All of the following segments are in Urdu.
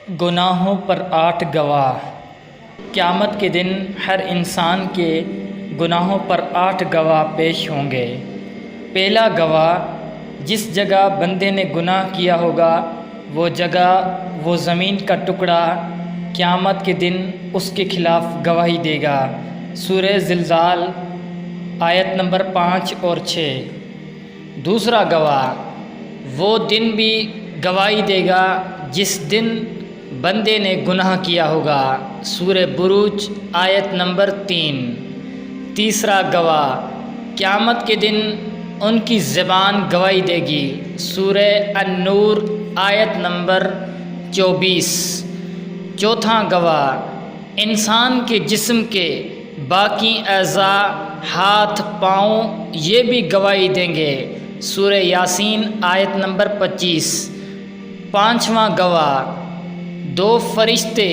گناہوں پر 8 گواہ۔ قیامت کے دن ہر انسان کے گناہوں پر 8 گواہ پیش ہوں گے۔ پہلا گواہ، جس جگہ بندے نے گناہ کیا ہوگا وہ جگہ، وہ زمین کا ٹکڑا قیامت کے دن اس کے خلاف گواہی دے گا۔ سورہ زلزال آیت نمبر 5 اور 6۔ دوسرا گواہ، وہ دن بھی گواہی دے گا جس دن بندے نے گناہ کیا ہوگا۔ سورہ بروج آیت نمبر 3۔ تیسرا گواہ، قیامت کے دن ان کی زبان گواہی دے گی۔ سورہ النور آیت نمبر 24۔ چوتھا گواہ، انسان کے جسم کے باقی اعضاء، ہاتھ، پاؤں، یہ بھی گواہی دیں گے۔ سورہ یاسین آیت نمبر 25۔ پانچواں گواہ، 2 فرشتے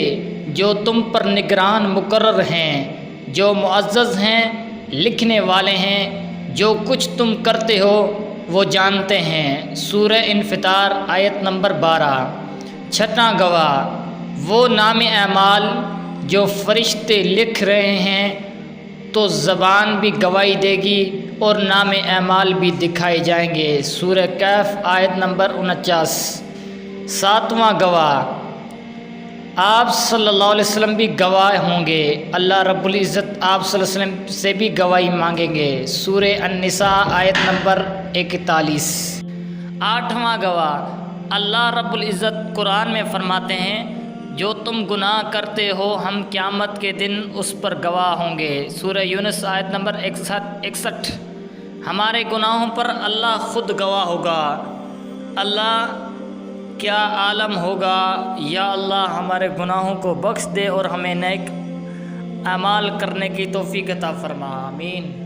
جو تم پر نگران مقرر ہیں، جو معزز ہیں، لکھنے والے ہیں، جو کچھ تم کرتے ہو وہ جانتے ہیں۔ سورہ انفطار آیت نمبر 12۔ چھٹا گواہ، وہ نام اعمال جو فرشتے لکھ رہے ہیں تو زبان بھی گواہی دے گی اور نام اعمال بھی دکھائے جائیں گے۔ سورہ کہف آیت نمبر 49۔ ساتواں گواہ، آپ صلی اللہ علیہ وسلم بھی گواہ ہوں گے۔ اللہ رب العزت آپ صلی اللہ علیہ وسلم سے بھی گواہی مانگیں گے۔ سورہ النساء آیت نمبر 41۔ آٹھواں گواہ، اللہ رب العزت قرآن میں فرماتے ہیں جو تم گناہ کرتے ہو ہم قیامت کے دن اس پر گواہ ہوں گے۔ سورہ یونس آیت نمبر 61۔ ہمارے گناہوں پر اللہ خود گواہ ہوگا۔ اللہ کیا عالم ہوگا۔ یا اللہ ہمارے گناہوں کو بخش دے اور ہمیں نیک اعمال کرنے کی توفیق عطا فرما۔ آمین۔